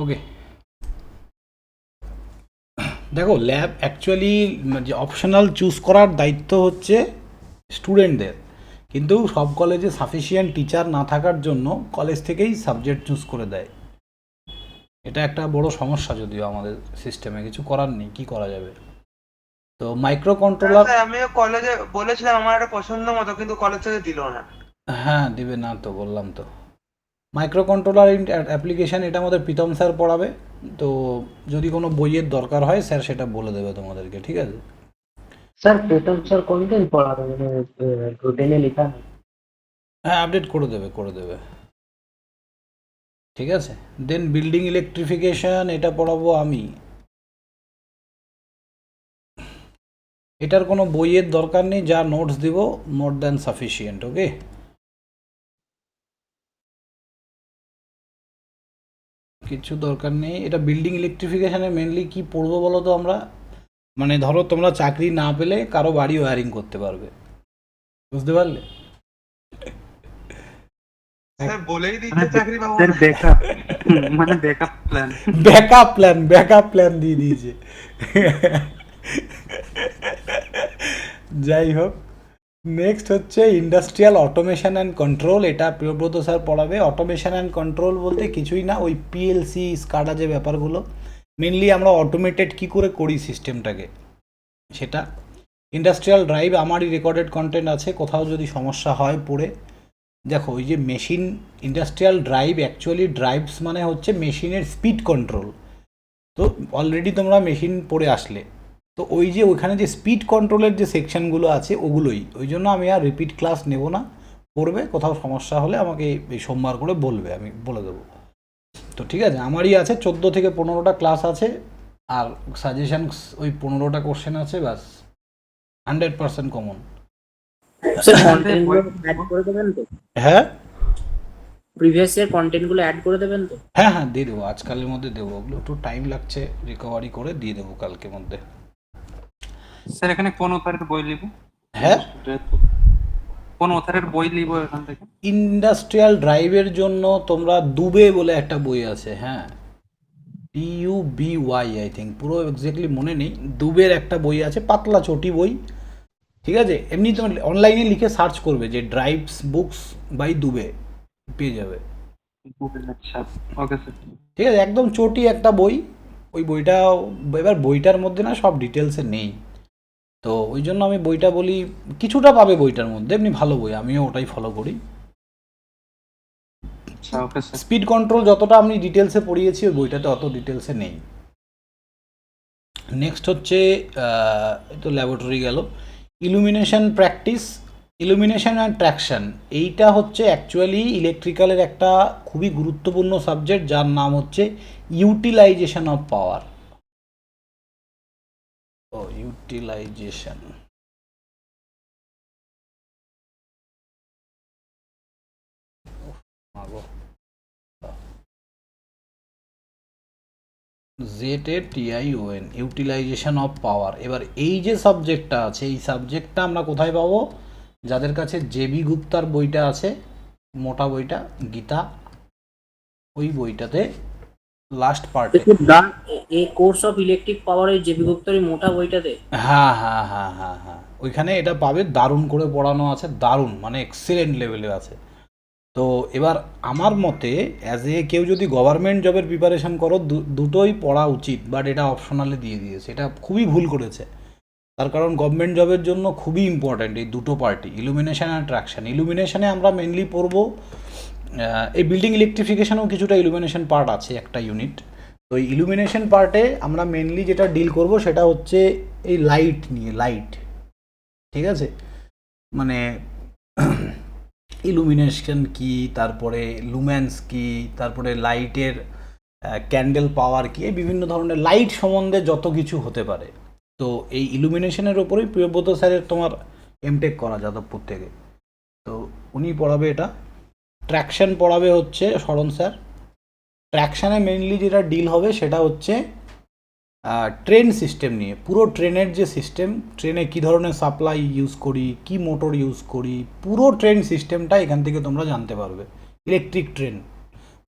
ওকে, দেখো lab actually যে optional choose করার দায়িত্ব হচ্ছে স্টুডেন্টদের, কিন্তু সব কলেজে সাফিসিয়েন্ট টিচার না থাকার জন্য কলেজ থেকেই সাবজেক্ট চুজ করে দেয়। এটা একটা বড় সমস্যা, যদিও আমাদের সিস্টেমে কিছু করার নেই, কি করা যাবে। তো মাইক্রো হ্যাঁ কন্ট্রোলার, স্যার, আমিও কলেজে বলেছিলাম আমার একটা পছন্দ মতো, কিন্তু কলেজ থেকে দিল না। হ্যাঁ দিবে না তো, বললাম তো। মাইক্রো কন্ট্রোলার অ্যাপ্লিকেশান এটা আমাদের প্রীতম স্যার পড়াবে। তো যদি কোনো বইয়ের দরকার হয় স্যার সেটা বলে দেবে তোমাদেরকে, ঠিক আছে। স্যার প্রীতম স্যার কোনদিন পড়াবে, মানে রুটিনে লেখা নেই? হ্যাঁ আপডেট করে দেবে, করে দেবে, ঠিক আছে। দেন বিল্ডিং ইলেকট্রিফিকেশন এটা পড়াবো আমি। এটার কোনো বইয়ের দরকার নেই, যা নোটস দিব মোর দ্যান সাফিসিয়েন্ট। ওকে, কিছু দরকার নেই। এটা বিল্ডিং ইলেকট্রিফিকেশানে মেনলি কি পড়বো বলো তো আমরা, মানে ধরো তোমরা চাকরি না পেলে কারো বাড়ি ওয়্যারিং করতে পারবে, বুঝতে পারলে। স্যার বলেই মানে দিচ্ছে চাকরি পাবো স্যার না। ব্যাকআপ, মানে backup plan. Backup plan, backup plan দিয়ে দিয়েছে। যাই হোক, নেক্সট হচ্ছে ইন্ডাস্ট্রিয়াল অটোমেশন অ্যান্ড কন্ট্রোল। এটা প্রিয়ব্রত স্যার পড়াবে। অটোমেশন অ্যান্ড কন্ট্রোল বলতে কিছুই না, ওই পিএলসি স্কাডা যে ব্যাপারগুলো, মেনলি আমরা অটোমেটেড কী করে করি সিস্টেমটাকে, সেটা। ইন্ডাস্ট্রিয়াল ড্রাইভ আমারই রেকর্ডেড কন্টেন্ট আছে, কোথাও যদি সমস্যা হয় পড়ে দেখো। ওই যে machine, industrial drive actually drives মানে হচ্ছে মেশিনের স্পিড কন্ট্রোল। তো অলরেডি তোমরা মেশিন পড়ে আসলে, তো ওই যে ওইখানে যে স্পিড কন্ট্রোলের যে সেকশনগুলো আছে ওগুলোই, ওই জন্য আমি আর রিপিট ক্লাস নেব না। পড়বে, কোথাও সমস্যা হলে আমাকে এই সোমবার করে বলবে, আমি বলে দেবো। তো ঠিক আছে, আমারই আছে 14 থেকে 15টা ক্লাস আছে, আর সাজেশন ওই 15টা কোশ্চেন আছে, ব্যাস 100% কমন। স্যার কন্টেন্ট গুলো অ্যাড করে দেবেন তো? হ্যাঁ প্রিভিয়াস ইয়ার কন্টেন্ট গুলো অ্যাড করে দেবেন তো? হ্যাঁ হ্যাঁ দিয়ে দেবো, আজকালের মধ্যে দেবো। ওগুলো একটু টাইম লাগছে, রিকভারি করে দিয়ে দেবো কালকের মধ্যে। স্যার এখানে কোন অথারের বই নিব? হ্যাঁ, কোন অথারের বই নিব এখান থেকে? ইন্ডাস্ট্রিয়াল ড্রাইভের জন্য তোমরা দুবে বলে একটা বই আছে, হ্যাঁ, DUBY আই থিঙ্ক, পুরো এক্স্যাক্টলি মনে নেই। দুবের একটা বই আছে, পাতলা চটি বই, ঠিক আছে। এমনি তুমি অনলাইনে লিখে সার্চ করবে যে ড্রাইভস বুকস বাই দুবে, পেয়ে যাবে, আচ্ছা, ওকে স্যার। ঠিক আছে। একদম চটি একটা বই, ওই বইটা, এবার বইটার মধ্যে না সব ডিটেলসে নেই, তো ওই জন্য আমি বইটা বলি। কিছুটা পাবে বইটার মধ্যে, এমনি ভালো বই, আমিও ওটাই ফলো করি। আচ্ছা, ওকে স্যার। স্পিড কন্ট্রোল যতটা আমি ডিটেলসে পড়িয়েছি ওই বইটাতে অত ডিটেলসে নেই। নেক্সট হচ্ছে তো ল্যাবরেটরি গেল। Illumination practice, illumination and traction, এইটা হচ্ছে অ্যাকচুয়ালি ইলেকট্রিক্যালের একটা খুবই গুরুত্বপূর্ণ সাবজেক্ট, যার নাম হচ্ছে ইউটিলাইজেশন অফ পাওয়ার। ও utilization, ZATION, utilization of power. এবার এই যে সাবজেক্টটা আছে, এই সাবজেক্টটা আমরা কোথায় পাবো? যাদের কাছে জেবি গুপ্তার বইটা আছে, মোটা বইটা, গীতা, ওই বইটাতে লাস্ট পার্টে। এই কোর্স অফ ইলেকট্রিক পাওয়ার এই জেবি গুপ্তের এই মোটা বইটাতে? হ্যাঁ হ্যাঁ হ্যাঁ হ্যাঁ হ্যাঁ, ওইখানে এটা পাবে, দারুণ করে পড়ানো আছে, দারুণ মানে এক্সিলেন্ট লেভেলে আছে। তো এবার আমার মতে অ্যাজ এ কেউ যদি গভর্নমেন্ট জবের প্রিপারেশন করো, দুটোই পড়া উচিত, বাট এটা অপশনালে দিয়ে দিয়েছে, এটা খুবই ভুল করেছে। তার কারণ গভর্নমেন্ট জবের জন্য খুবই ইম্পর্ট্যান্ট এই দুটো পার্টি, ইলুমিনেশন অ্যান্ড ট্র্যাকশন। ইলুমিনেশনে আমরা মেনলি পড়বো, এই বিল্ডিং ইলেকট্রিফিকেশনেও কিছুটা ইলুমিনেশন পার্ট আছে, একটা ইউনিট। তো এই ইলুমিনেশন পার্টে আমরা মেনলি যেটা ডিল করব সেটা হচ্ছে এই লাইট নিয়ে, লাইট, ঠিক আছে। মানে ইলুমিনেশন কি, তারপরে লুমেন্স কি, তারপরে লাইটের ক্যান্ডেল পাওয়ার কি, এই বিভিন্ন ধরনের লাইট সম্বন্ধে যত কিছু হতে পারে। তো এই ইলুমিনেশনের ওপরেই প্রিয়ব্রত স্যারের তোমার এমটেক করা যাদবপুর থেকে, তো উনি পড়াবে এটা। ট্র্যাকশন পড়াবে হচ্ছে শরণ স্যার। ট্র্যাকশানে মেনলি যেটা ডিল হবে সেটা হচ্ছে ট্রেন সিস্টেম নিয়ে, পুরো ট্রেনের যে সিস্টেম, ট্রেনে কী ধরনের সাপ্লাই ইউজ করি, কি মোটর ইউজ করি, পুরো ট্রেন সিস্টেমটা এখান থেকে তোমরা জানতে পারবে। ইলেকট্রিক ট্রেন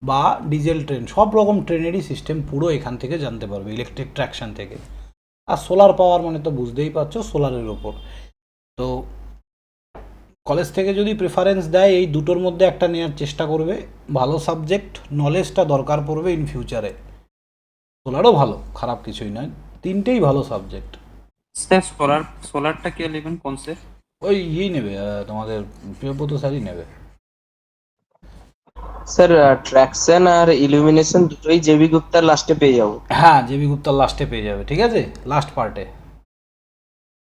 বা ডিজেল ট্রেন, সব রকম ট্রেনেরই সিস্টেম পুরো এখান থেকে জানতে পারবে, ইলেকট্রিক ট্র্যাকশন থেকে। আর সোলার পাওয়ার মানে তো বুঝতেই পারছো, সোলারের ওপর। তো কলেজ থেকে যদি প্রেফারেন্স দেয় এই দুটোর মধ্যে একটা নেওয়ার চেষ্টা করবে, ভালো সাবজেক্ট, নলেজটা দরকার পড়বে ইন ফিউচারে। সোলারও ভালো, খারাপ কিছুই নয়, তিনটেই ভালো সাবজেক্ট। স্যার সোলারটা কে নেবেন কোন সে? ওই ইয়েই নেবে, তোমাদের প্রিয়ব্রত স্যারই নেবে। স্যার ট্র্যাকশন আর ইলুমিনেশন দুটোই জেবি গুপ্তার লাস্টে পেয়ে যাবো। হ্যাঁ, জেবি গুপ্তার লাস্টে পেয়ে যাবে, ঠিক আছে, লাস্ট পার্টে।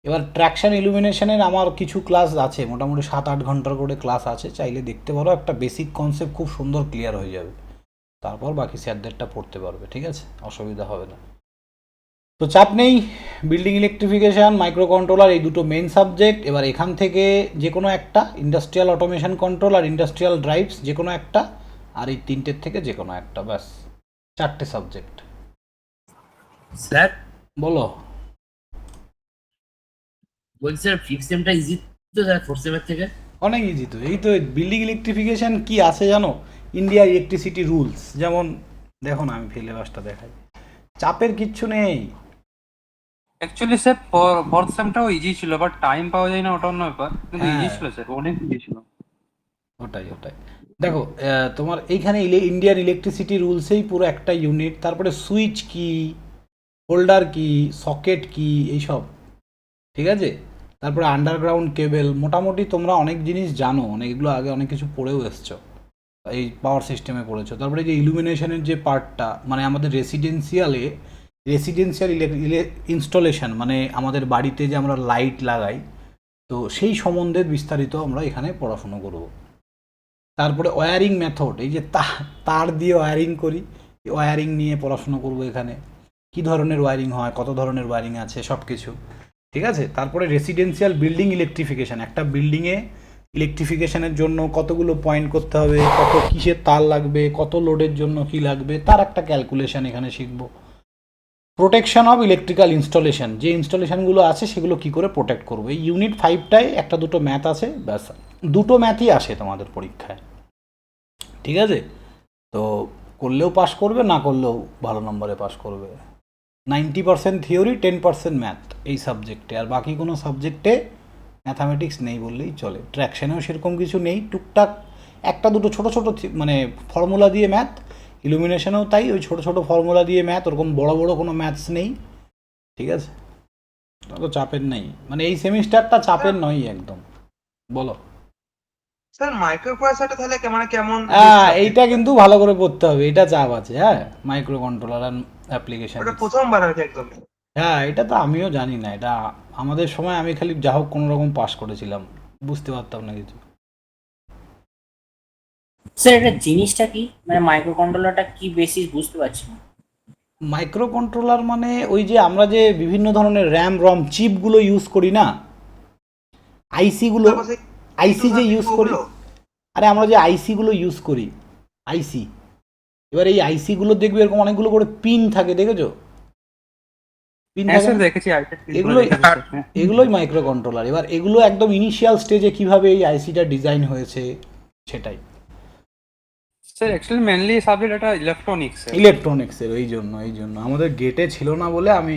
এবার ট্র্যাকশন ইলুমিনেশনের আমার কিছু ক্লাস আছে, মোটামুটি 7-8 ঘন্টার করে ক্লাস আছে, চাইলে দেখতে পারো। একটা বেসিক কনসেপ্ট খুব সুন্দর ক্লিয়ার হয়ে যাবে, তারপর বাকি স্যারদেরটা পড়তে পারবে, ঠিক আছে, অসুবিধা হবে না। তো চাপ নেই, বিল্ডিং ইলেকট্রিফিকেশান, মাইক্রো কন্ট্রোলার, এই দুটো মেন সাবজেক্ট। এবার এখান থেকে যে কোনো একটা, ইন্ডাস্ট্রিয়াল অটোমেশন কন্ট্রোল আর ইন্ডাস্ট্রিয়াল ড্রাইভস যে কোনো একটা, আর এই তিনটের থেকে যে কোনো একটা, ব্যাস 4টে সাবজেক্ট। স্যার বলো। বলছি স্যার ফিফথ সেমটা ইজি তো স্যার ফোর্থ সেমের থেকে? অনেক ইজি তো, এই তো বিল্ডিং ইলেকট্রিফিকেশান কি আছে জানো, ইন্ডিয়া ইলেকট্রিসিটি রুলস, যেমন দেখো না, আমি সিলেবাসটা দেখাই, চাপের কিচ্ছু নেই। অ্যাকচুয়ালি স্যার ফোর্থ সেমটাও ইজি ছিল, বাট টাইম পাওয়া যায় না, ওটা অন্য ব্যাপার, কিন্তু ইজি হ্যাঁ। ছিল স্যার, অনেক ইজি ছিল। ওটাই দেখো, তোমার এইখানে ইন্ডিয়ান ইলেকট্রিসিটি রুলসেই পুরো একটা ইউনিট, তারপরে সুইচ কি, হোল্ডার কি, সকেট কি, এইসব, ঠিক আছে। তারপরে আন্ডারগ্রাউন্ড কেবেল, মোটামুটি তোমরা অনেক জিনিস জানো, অনেকগুলো আগে অনেক কিছু পড়েও এসছো, এই পাওয়ার সিস্টেমে পড়েছো। তারপরে যে ইলুমিনেশনের যে পার্টটা, মানে আমাদের রেসিডেন্সিয়াল ইনস্টলেশন, মানে আমাদের বাড়িতে যে আমরা লাইট লাগাই, তো সেই সম্বন্ধে বিস্তারিত আমরা এখানে পড়াশুনো করব। তারপরে ওয়্যারিং মেথড, এই যে তার দিয়ে ওয়্যারিং করি, ওয়্যারিং নিয়ে পড়াশুনো করব এখানে, কী ধরনের ওয়্যারিং হয়, কত ধরনের ওয়্যারিং আছে, সব কিছু, ঠিক আছে। তারপরে রেসিডেন্সিয়াল বিল্ডিং ইলেকট্রিফিকেশান, একটা বিল্ডিংয়ে ইলেকট্রিফিকেশানের জন্য কতগুলো পয়েন্ট করতে হবে, কত কিসের তার লাগবে, কত লোডের জন্য কি লাগবে, তার একটা ক্যালকুলেশন এখানে শিখব। প্রোটেকশন অফ ইলেকট্রিক্যাল ইনস্টলেশন, যে ইনস্টলেশনগুলো আছে সেগুলো কি করে প্রোটেক্ট করবো। এই ইউনিট 5টায় একটা দুটো ম্যাথ আছে, ব্যাস দুটো ম্যাথই আসে তোমাদের পরীক্ষায়, ঠিক আছে। তো করলেও পাস করবে, না করলেও ভালো নম্বরে পাস করবে। 90% থিওরি, 10% ম্যাথ এই সাবজেক্টে, আর বাকি কোনো সাবজেক্টে ম্যাথামেটিক্স নেই বললেই চলে। ট্র্যাকশনেও সেরকম কিছু নেই, টুকটাক একটা দুটো ছোটো ছোটো মানে ফর্মুলা দিয়ে ম্যাথ, ইলুমিনেশনেও তাই, ওই ছোটো ছোটো ফর্মুলা দিয়ে ম্যাথ, ওরকম বড় বড় কোনো ম্যাথস নেই, ঠিক আছে। তো চাপের নেই, মানে এই সেমিস্টারটা চাপের নয় একদম। বলো। স্যার মাইক্রো প্রসেসরটা তাহলে মানে কেমন? এইটা কিন্তু ভালো করে পড়তে হবে, এটা চাপ আছে, হ্যাঁ, মাইক্রো কন্ট্রোলার অ্যান্ড অ্যাপ্লিকেশন। ওটা প্রথমবার আছে একদম। হ্যাঁ, এটা তো আমিও জানি না, এটা আমাদের সময় আমি খালি যা হোক কোনো রকম পাস করেছিলাম, বুঝতে পারতাম না কিছু। স্যার এটা জিনিসটা কি, মানে মাইক্রো কন্ট্রোলারটা কি বেসিস বুঝতে পারছি না। মাইক্রো কন্ট্রোলার মানে ওই যে আমরা যে বিভিন্ন ধরনের র্যাম রম চিপগুলো ইউজ করি না, আইসিগুলো, আইসি যে ইউজ করি, আরে আমরা যে আইসিগুলো ইউজ করি, আইসি, এবার এই আইসিগুলো দেখবে এরকম অনেকগুলো করে পিন থাকে, দেখেছো পিন হ্যাঁ থাকে স্যার না? দেখেছি, এগুলোই মাইক্রো কন্ট্রোলার। এবার এগুলো একদম ইনিশিয়াল স্টেজে কিভাবে এই আইসিটা ডিজাইন হয়েছে সেটাই। স্যার অ্যাকচুয়ালি মেনলি সাবজেক্ট এটা ইলেকট্রনিক্স। ইলেকট্রনিক্সের, এই জন্য আমাদের গেটে ছিল না বলে আমি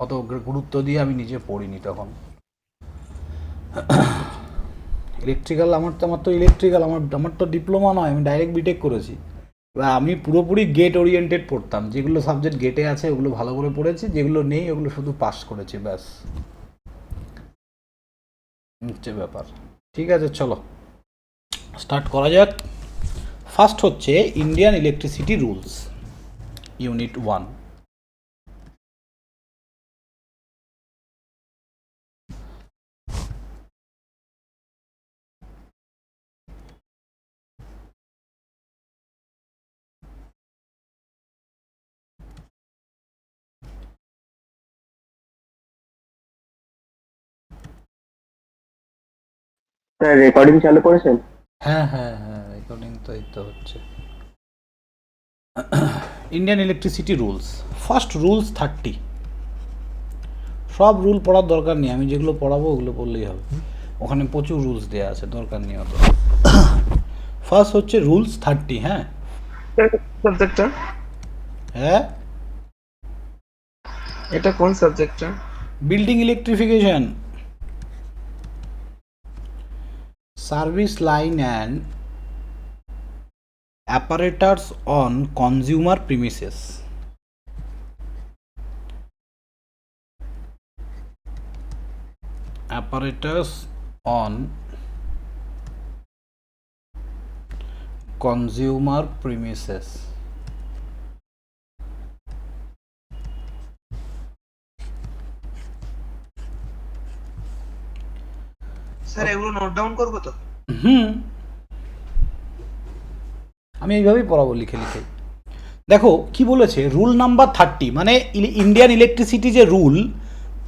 অত গুরুত্ব দিয়ে আমি নিজে পড়িনি তখন। ইলেকট্রিক্যাল, আমার তো ইলেকট্রিক্যাল, আমার তো ডিপ্লোমা নয়, আমি ডাইরেক্ট বিটেক করেছি। এবার আমি পুরোপুরি গেট ওরিয়েন্টেড পড়তাম, যেগুলো সাবজেক্ট গেটে আছে ওগুলো ভালো করে পড়েছি, যেগুলো নেই ওগুলো শুধু পাস করেছি, ব্যাস হচ্ছে ব্যাপার। ঠিক আছে, চলো স্টার্ট করা যাক। ফার্স্ট হচ্ছে Indian electricity rules, unit 1। Sir recording চালু করেছেন? হ্যাঁ, রেকর্ডিং তো এই তো হচ্ছে। Indian electricity rules, first rules 30। সব রুল পড়ার দরকার নেই, আমি যেগুলো পড়াবো ওগুলো পড়লেই হবে, ওখানে প্রচুর রুলস দেওয়া আছে, দরকার নেই অত। ফার্স্ট হচ্ছে রুলস 30, হ্যাঁ, সাবজেক্টটা হ্যাঁ, এটা কোন সাবজেক্টটা? Building electrification, service line and apparatus on consumer premises. Apparatus on consumer premises. Sir এগুলো নোট ডাউন করবো তো? আমি এইভাবেই পড়াবো লিখে লিখে। দেখো কি বলেছে, রুল নাম্বার 30, মানে ইন্ডিয়ান ইলেকট্রিসিটি যে রুল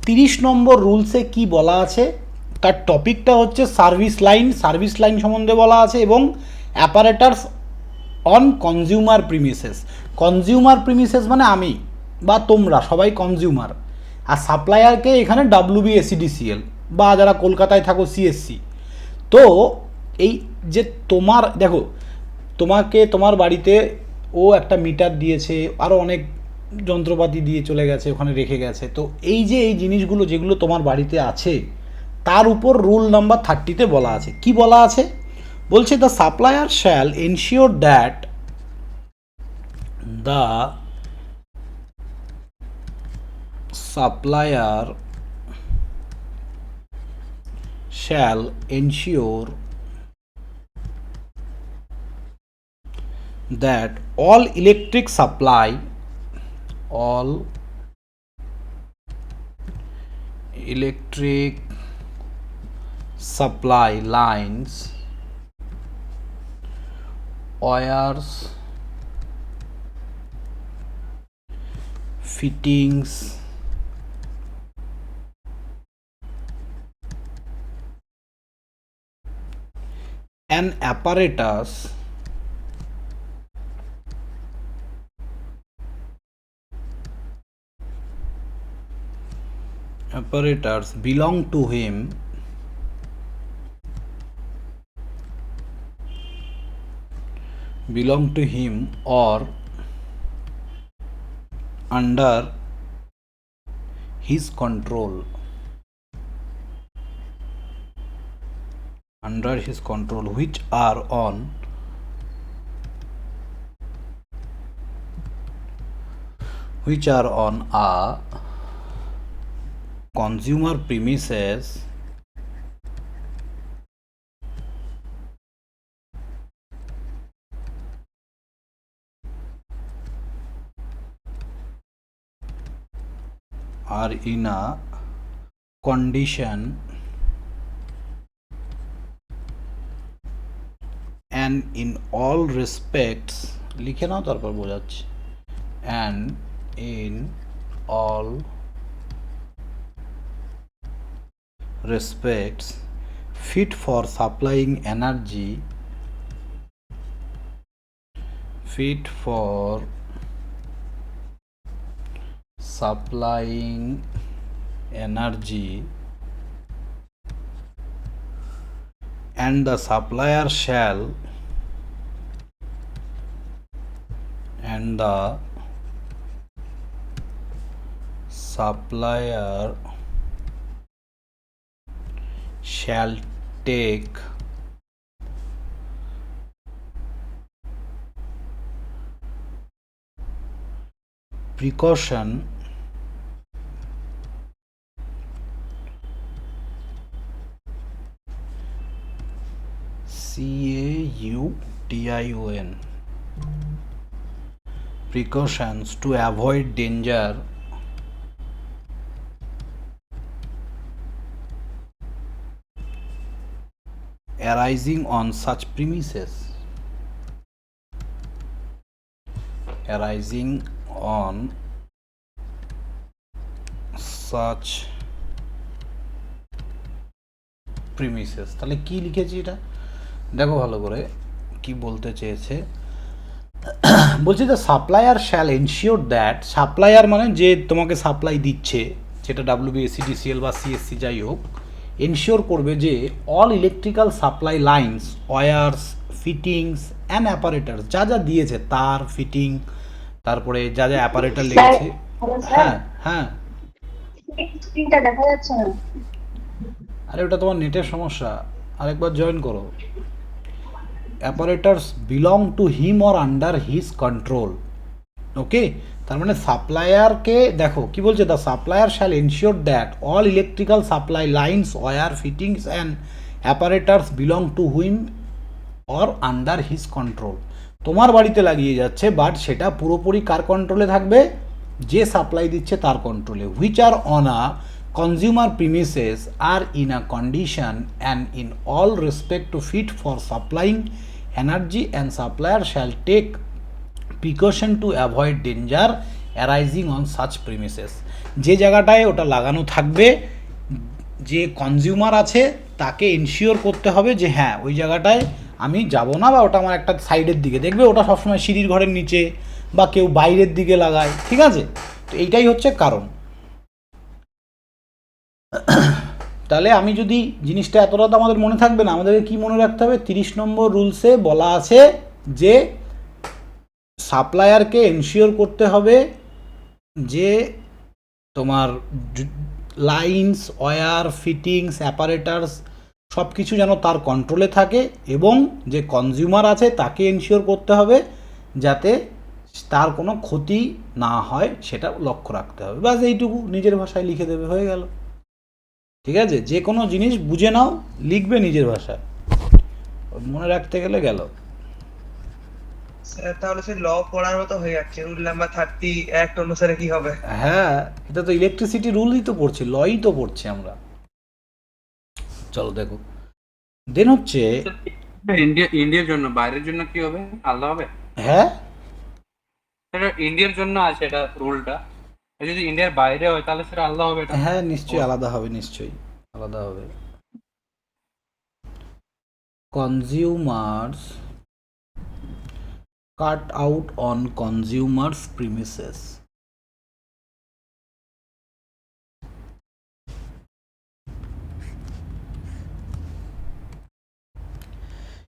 30 নম্বর রুলসে কি বলা আছে, তার টপিকটা হচ্ছে সার্ভিস লাইন সম্বন্ধে বলা আছে, এবং apparatus on consumer premises. Consumer premises মানে আমি বা তোমরা সবাই কনজিউমার, আর সাপ্লায়ারকে এখানে WBSCDCL বা যারা কলকাতায় থাকো CSC। তো এই যে তোমার দেখো, তোমাকে তোমার বাড়িতে ও একটা মিটার দিয়েছে, আরও অনেক যন্ত্রপাতি দিয়ে চলে গেছে, ওখানে রেখে গেছে। তো এই যে এই জিনিসগুলো যেগুলো তোমার বাড়িতে আছে, তার উপর রুল নাম্বার 30-তে বলা আছে। কি বলা আছে বলছে, the supplier shall ensure that the supplier shall ensure that all electric supply lines, wires, fittings, and apparatus belong to him or under his control, which are on a consumer premises are in a condition and in all respects, লিখে নাও তারপর বোঝাচ্ছি, and in all respects fit for supplying energy, and the supplier shall take precaution precautions to avoid danger arising on such premises, তাহলে কি লিখেছি এটা দেখো ভালো করে কি বলতে চেয়েছে। বলছি the supplier shall ensure that, supplier মানে যে তোমাকে সাপ্লাই দিচ্ছে, যেটা WBSCDCL বা CSC যাই হোক, এনশিওর করবে যে all electrical supply lines, wires fittings and apparatus, যা যা দিয়েছে তার ফিটিং, তারপরে যা যা অ্যাপারেটার লেগেছে। হ্যাঁ হ্যাঁ, স্ক্রিনটা দেখা যাচ্ছে না। আরে ওটা তোমার নেটের সমস্যা, আরেকবার জয়েন করো। Apparatus belong to him or under his control. Okay, তার মানে সাপ্লায়ারকে দেখো কি বলছে, the supplier shall ensure that all electrical supply lines, wire, fittings and apparatus belong to whom or under his control. তোমার বাড়িতে লাগিয়ে যাচ্ছে, বাট সেটা পুরোপুরি কার কন্ট্রোলে থাকবে, যে সাপ্লাই দিচ্ছে তার কন্ট্রোলে। Which are on a consumer premises are in a condition and in all respect to fit for supplying energy and supplier shall take precaution to avoid danger arising on such premises. যে জায়গাটায় ওটা লাগানো থাকবে, যে consumer আছে তাকে ensure করতে হবে যে হ্যাঁ ওই জায়গাটায় আমি যাব না, বা ওটা আমার একটা সাইডের দিকে, দেখবে ওটা সবসময় সিঁড়ির ঘরের নিচে বা কেউ বাইরের দিকে লাগায়, ঠিক আছে? তো এইটাই হচ্ছে কারণ। তাহলে আমি যদি জিনিসটা এতটা তো আমাদের মনে থাকবে না, আমাদেরকে কি মনে রাখতে হবে, 30 নম্বর রুলসে বলা আছে যে সাপ্লায়ারকে এনশিওর করতে হবে যে তোমার লাইন্স, ওয়্যার, ফিটিংস, অ্যাপারেটার্স সব কিছু যেন তার কন্ট্রোলে থাকে, এবং যে কনজিউমার আছে তাকে এনশিওর করতে হবে যাতে তার কোনো ক্ষতি না হয় সেটা লক্ষ্য রাখতে হবে। ব্যাস এইটুকু নিজের ভাষায় লিখে দেবে, হয়ে গেল। ঠিক আছে, যে কোনো জিনিস বুঝে নাও, লিখবে নিজের ভাষায়, মনে রাখতে গেলে গেল। স্যার তাহলে সে ল পড়ার মতো হয়ে যাচ্ছে, রুল নাম্বার 30 অ্যাক্ট অনুসারে কি হবে? হ্যাঁ, এটা তো ইলেকট্রিসিটি রুলই তো পড়ছি, লই তো পড়ছি আমরা। চলো দেখো, দেন হচ্ছে ইন্ডিয়ার জন্য, বাইরের জন্য কি হবে, আলাদা হবে? হ্যাঁ সেটা ইন্ডিয়ার জন্য আছে এটা রুলটা, যদি ইন্ডিয়ার বাইরে হয় তাহলে সেটা আলাদা হবে এটা। হ্যাঁ নিশ্চয়ই আলাদা হবে, নিশ্চয়ই আলাদা হবে। Consumers cut out on consumers premises.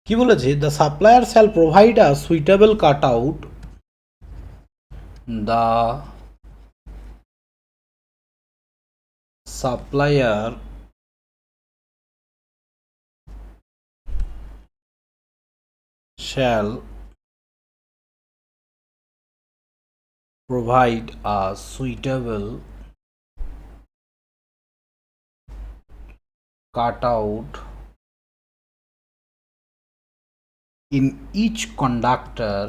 কি বলেছে, the supplier shall provide a suitable cut out, the supplier shall provide a suitable cutout in each conductor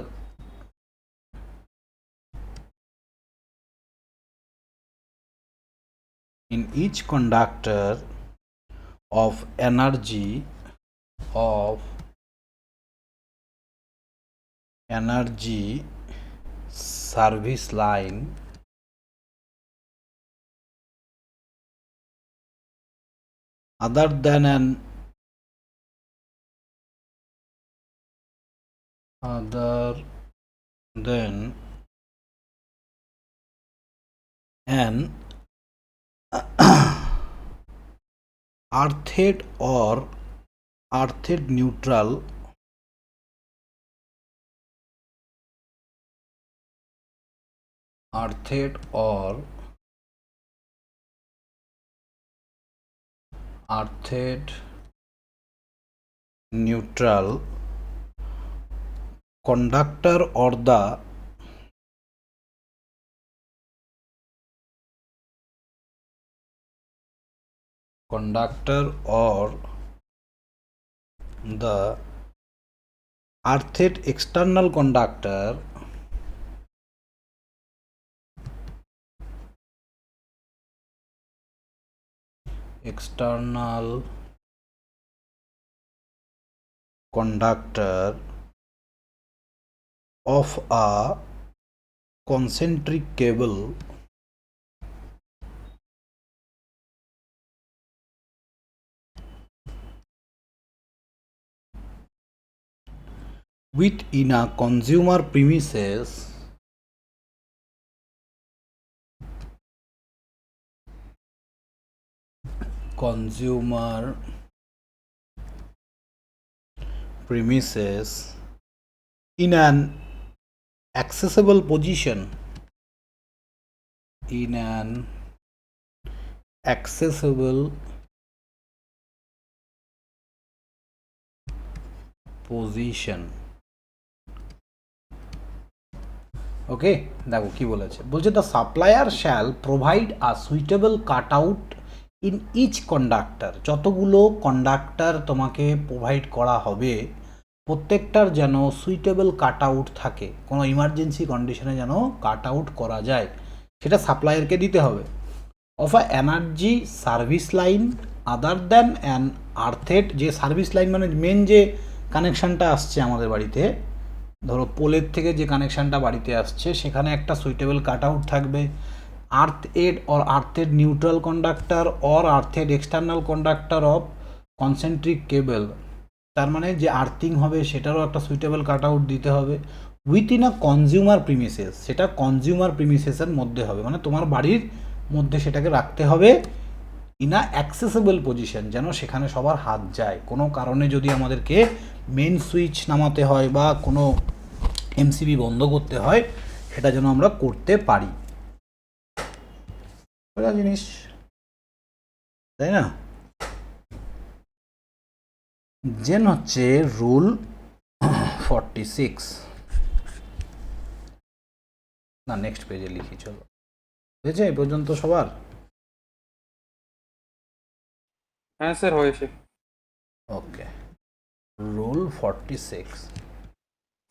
of energy service line other than an earthed or earthed neutral conductor or the earthed external conductor of a concentric cable within a consumer premises premises in an accessible position, in an accessible position. Okay, দেখো কি বলেছে, বলছে the supplier shall provide a suitable cut out in each conductor. যতগুলো conductor তোমাকে provide করা হবে প্রত্যেকটার যেন সুইটেবল কাট আউট থাকে, কোনো ইমার্জেন্সি কন্ডিশনে যেন কাট আউট করা যায়, সেটা সাপ্লায়ারকে দিতে হবে। Of a energy service line other than an earthed, যে সার্ভিস লাইন মানে মেন যে কানেকশানটা আসছে আমাদের বাড়িতে, ধরো পোলের থেকে যে কানেকশানটা বাড়িতে আসছে সেখানে একটা সুইটেবল কাট আউট থাকবে। Earthed or earthed neutral conductor or earthed external conductor of concentric cable, তার মানে যে আর্থিং হবে সেটারও একটা সুইটেবল কাট আউট দিতে হবে। উইথিন আ কনজিউমার প্রিমিসেস, সেটা কনজিউমার প্রিমিসেসের মধ্যে হবে, মানে তোমার বাড়ির মধ্যে সেটাকে রাখতে হবে। ইন আ অ্যাক্সেসেবল পজিশন, যেন সেখানে সবার হাত যায়। কোনো কারণে যদি আমাদেরকে মেন সুইচ নামাতে হয় বা কোনো এমসিবি বন্ধ করতে হয়, সেটা যেন আমরা করতে পারি, জিনিস, তাই না? জেন হচ্ছে রুল 46, না নেক্সট পেজে লিখি, চলো, হয়েছে এই পর্যন্ত সবার? হ্যাঁ স্যার হয়েছে। ওকে, রুল 46।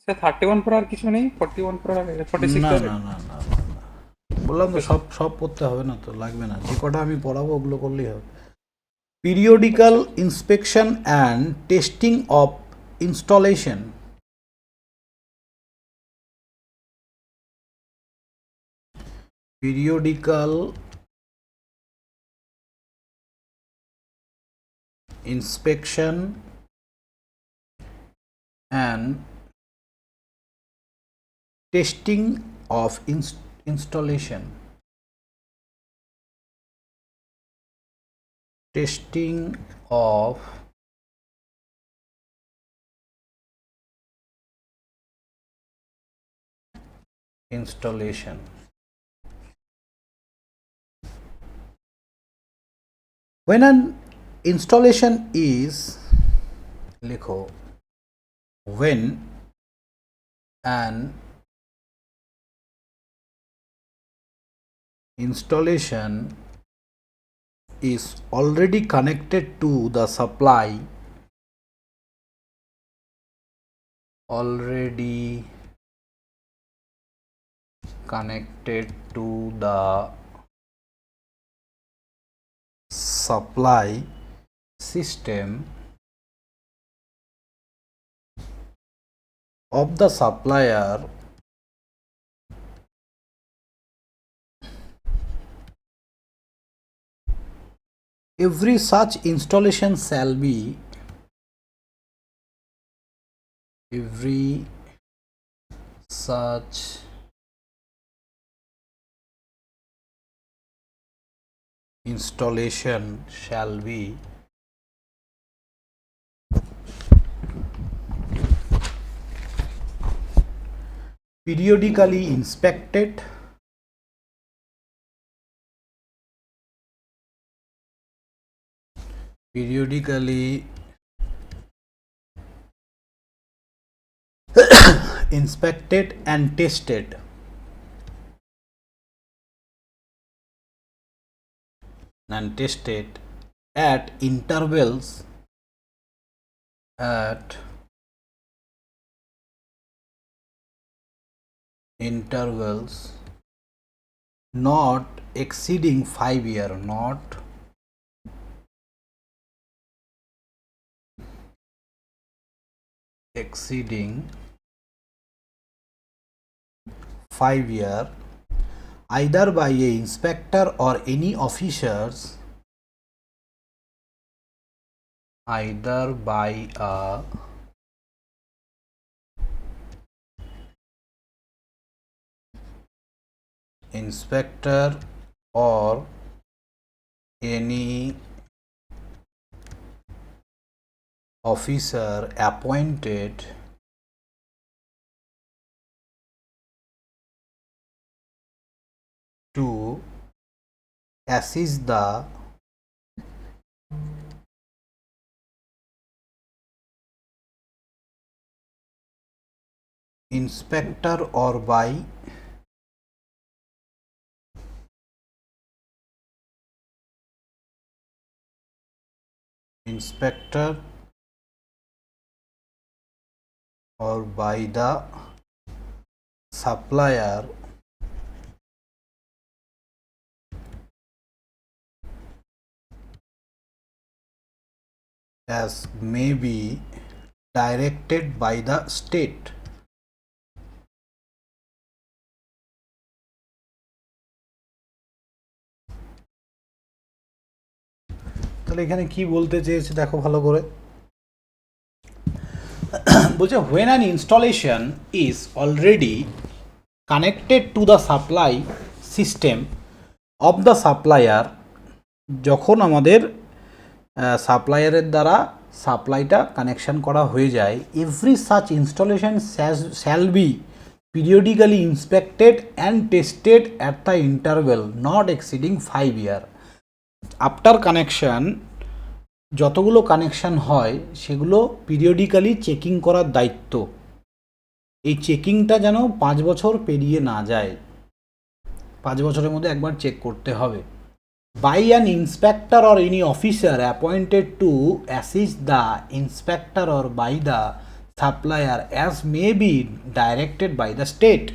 স্যার 31 পর আর কিছু নেই? 41 পর আর 46 না না না না না, বললাম তো সব সব পড়তে হবে না, তো লাগবে না, যে কটা আমি পড়াবো ওগুলো করলেই হবে। Periodical inspection and testing of installation. Periodical inspection and testing of installation, testing of installation. When an installation is, लिखो, when an installation is already connected to the supply, already connected to the supply system of the supplier, every such installation shall be, every such installation shall be periodically inspected, periodically inspected and tested, at intervals, at intervals not exceeding 5 years, not exceeding 5 years, either by a inspector or any officers, either by a inspector or any officer appointed to assist the inspector or by inspector or by the supplier as may be directed by the state. তাহলে এখানে কি বলতে চেয়েছে দেখো ভালো করে, বলছে when an installation is already connected to the supply system of the supplier, যখন আমাদের সাপ্লায়ারের দ্বারা সাপ্লাইটা কানেকশন করা হয়ে যায়, every such installation shall be periodically inspected and tested at the interval not exceeding 5 year. After connection যতগুলো connection হয় সেগুলো periodically checking করার দায়িত্ব। এই চেকিংটা যেন 5 বছর পেরিয়ে না যায়, 5 বছরের মধ্যে একবার চেক করতে হবে। by an inspector or any officer appointed to assist the inspector or by the supplier as may be directed by the state,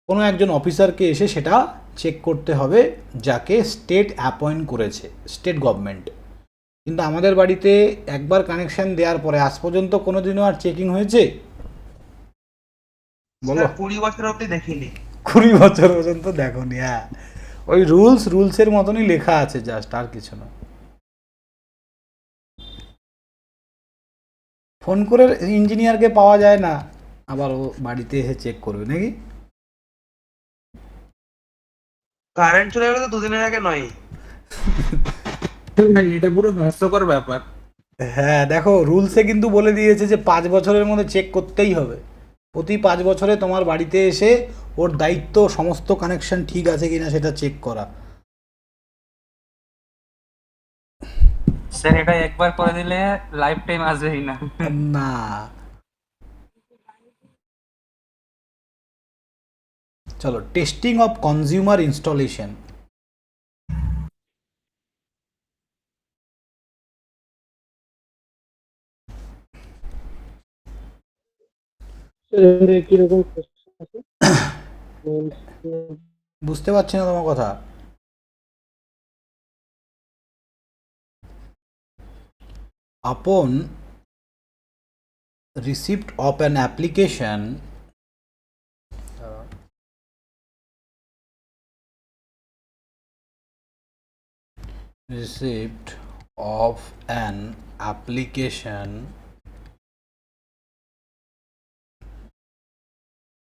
কোনো একজন অফিসারকে এসে সেটা চেক করতে হবে যাকে স্টেট অ্যাপয়েন্ট করেছে, স্টেট গভর্নমেন্ট। কিন্তু আমাদের বাড়িতে একবার কানেকশন দেওয়ার পরে আজ পর্যন্ত কোনোদিনও আর চেকিং হয়েছে বলো? 20 বছর অবধি দেখিনি। 20 বছর পর্যন্ত দেখোনি? হ্যাঁ, ওই রুলসের মতনই লেখা আছে, জাস্ট আর কিছু না। ফোন করে ইঞ্জিনিয়ারকে পাওয়া যায় না, আবার ও বাড়িতে এসে চেক করবে নাকি? কারেন্ট চলে গেলে তো দুদিনের আগে নয়। এটা পুরো হাস্যকর ব্যাপার। হ্যাঁ দেখো, রুলসে কিন্তু বলে দিয়েছে যে 5 বছরের মধ্যে চেক করতেই হবে। প্রতি 5 বছরে তোমার বাড়িতে এসে ওর দায়িত্ব সমস্ত কানেকশন ঠিক আছে কিনা সেটা চেক করা। স্যার এটা একবার করে দিলে লাইফ টাইম আসবেই না। না, চলো টেস্টিং অফ কনজিউমার ইনস্টলেশন। কিরকম বুঝতে পারছি না তোমার কথা। Upon receipt of an application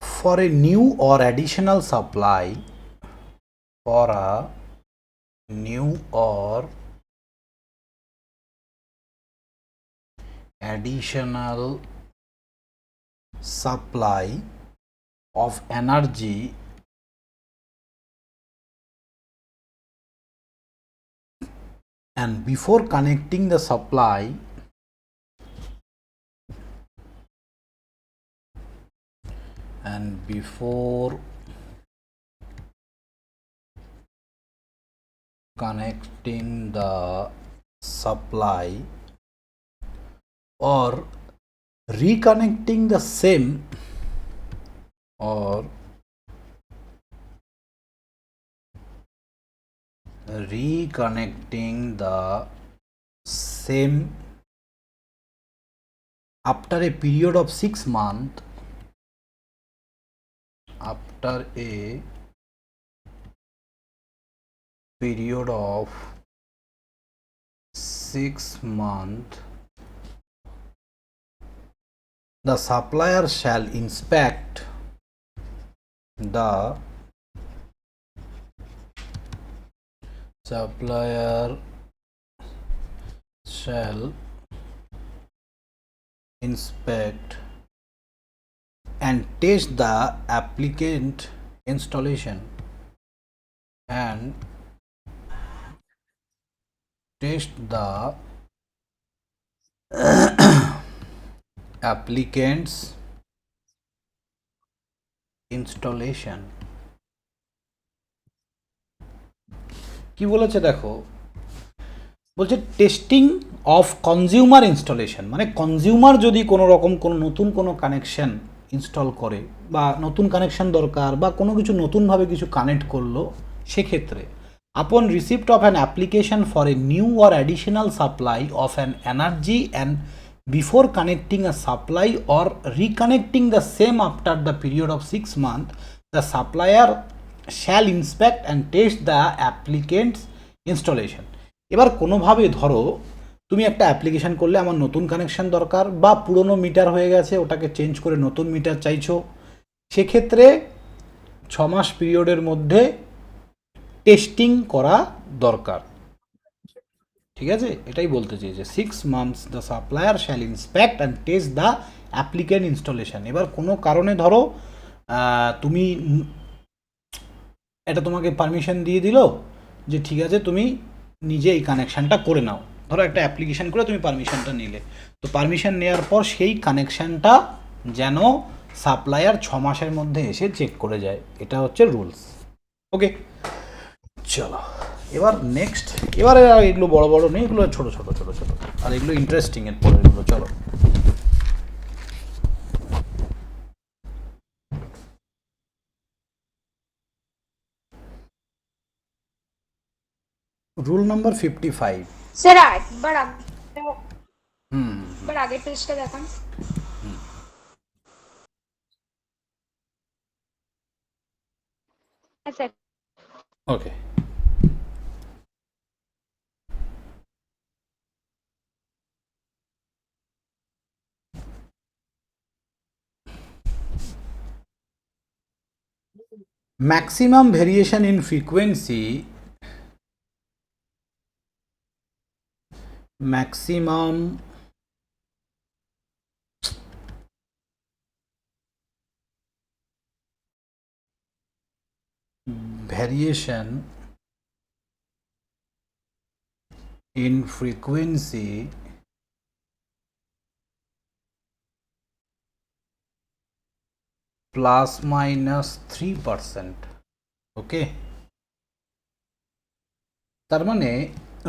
for a new or additional supply, for a new or additional supply of energy and before connecting the supply or reconnecting the same or reconnecting the same after a period of 6 months, after a period of 6 months, the supplier shall inspect the supplier shall inspect and test the applicant installation and test the applicant's installation কি বলেছে দেখো, বলছে testing of consumer installation, মানে consumer যদি কোনো রকম কোনো নতুন কোনো কানেকশন ইনস্টল করে বা নতুন কানেকশন দরকার বা কোনো কিছু নতুনভাবে কিছু কানেক্ট করলো, সেক্ষেত্রে upon receipt of an application for a new or additional supply of an energy and before connecting a supply or reconnecting the same after the period of 6 months, the supplier shall inspect and test the applicant's installation. এবার কোনোভাবে ধরো তুমি একটা application করলে আমার নতুন connection দরকার বা পুরনো মিটার হয়ে গেছে ওটাকে চেঞ্জ করে নতুন মিটার চাইছো, সেক্ষেত্রে 6 মাস পিরিয়ডের মধ্যে টেস্টিং করা দরকার। ঠিক আছে, এটাই বলতে চেয়েছে 6 months the supplier shall inspect and test the applicant installation. এবার কোনো কারণে ধরো তুমি এটা তোমাকে পারমিশন দিয়ে দিল যে ঠিক আছে তুমি নিজে এই কানেকশানটা করে নাও, ধরো একটা অ্যাপ্লিকেশন করে তুমি পারমিশনটা নিলে, তো পারমিশন নেওয়ার পর সেই কানেকশানটা যেন সাপ্লায়ার 6 মাসের মধ্যে এসে চেক করে যায়, এটা হচ্ছে রুলস। ওকে চলো এবার নেক্সট, এবারে আর এগুলো বড় বড় নেই, এগুলো ছোট ছোট ছোট ছোট, আর এগুলো ইন্টারেস্টিং এর পরে এগুলো। চলো রুল নাম্বার 55। স্যার একবার হুম একবার আগের পেজটা দেখান। হ্যাঁ sir. Okay maximum variation in frequency, maximum variation in frequency plus minus 3%। ওকে, তার মানে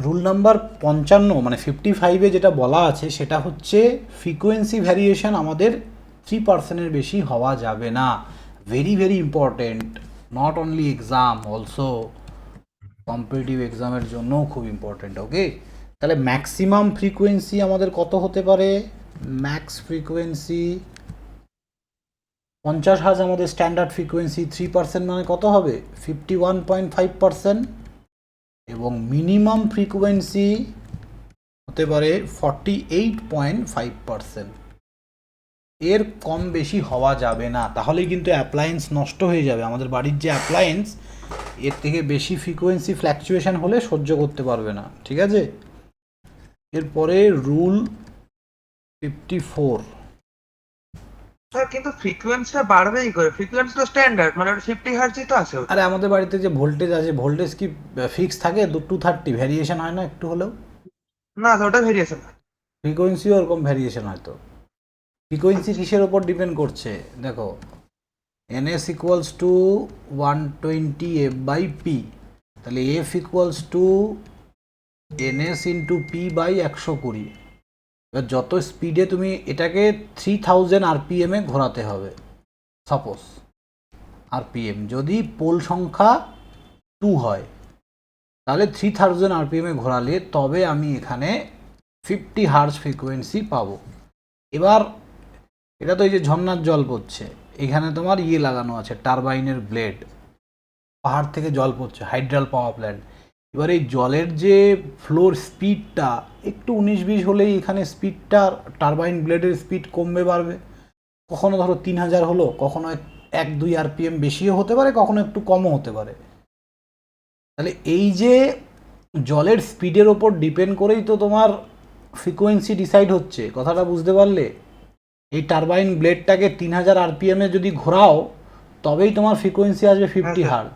রুল নাম্বার 55 মানে 55-এ যেটা বলা আছে সেটা হচ্ছে ফ্রিকোয়েন্সি ভ্যারিয়েশন আমাদের 3%-এর বেশি হওয়া যাবে না। Very very important, not only exam, also competitive এক্সামের জন্যও খুব ইম্পর্টেন্ট। ওকে, তাহলে ম্যাক্সিমাম ফ্রিকোয়েন্সি আমাদের কত হতে পারে? ম্যাক্স ফ্রিকোয়েন্সি 50 হার্জ আমাদের স্ট্যান্ডার্ড ফ্রিকোয়েন্সি, 3% মানে কত হবে? 51.5%। এবং মিনিমাম ফ্রিকোয়েন্সি হতে পারে 48.5%। এর কম বেশি হওয়া যাবে না, তাহলেই কিন্তু অ্যাপ্লায়েন্স নষ্ট হয়ে যাবে। আমাদের বাড়ির যে অ্যাপ্লায়েন্স এর থেকে বেশি ফ্রিকোয়েন্সি ফ্ল্যাকচুয়েশন হলে সহ্য করতে পারবে না। ঠিক আছে, এরপরে রুল 54। স্যার কিন্তু ফ্রিকোয়েন্সিটা বাড়বেই করে, ফ্রিকোয়েন্সি তো স্ট্যান্ডার্ড মানে 50 হার্টজই তো আছে। আরে আমাদের বাড়িতে যে ভোল্টেজ আছে, ভোল্টেজ কি ফিক্স থাকে? 230 ভ্যারিয়েশন হয় না একটু হলেও? না তো ওটা ভেরিয়েশন, ফ্রিকোয়েন্সিও ওরকম ভ্যারিয়েশন হয়তো। ফ্রিকোয়েন্সি কিসের ওপর ডিপেন্ড করছে দেখো, NS ইকুয়ালস টু 120 F/P, তাহলে F equals to NS into P by 120। এবার যত স্পিডে তুমি এটাকে 3000 RPM এ ঘোরাতে হবে, সাপোজ RPM যদি পোল সংখ্যা 2 হয় তাহলে 3000 RPM এ ঘোরালে তবে আমি এখানে 50 হার্জ ফ্রিকোয়েন্সি পাবো। এবার এটা তো এই যে ঝর্ণার জল পড়ছে, এখানে তোমার ইয়ে লাগানো আছে টারবাইনের ব্লেড, পাহাড় থেকে জল পড়ছে, হাইড্রাল পাওয়ার প্ল্যান্ট। এবার এই জলের যে ফ্লোর স্পিডটা একটু 19-20 হলেই এখানে স্পিডটা টারবাইন ব্লেডের স্পিড কমবে বাড়বে। কখনো ধরো 3000 হলো, কখনো 1-2 RPM বেশিও হতে পারে, কখনো একটু কমও হতে পারে। তাহলে এই যে জলের স্পিডের ওপর ডিপেন্ড করেই তো তোমার ফ্রিকোয়েন্সি ডিসাইড হচ্ছে, কথাটা বুঝতে পারলে? এই টারবাইন ব্লেডটাকে 3000 আরপিএমে যদি ঘোরাও তবেই তোমার ফ্রিকোয়েন্সি আসবে 50 আচ্ছা। হার্জ।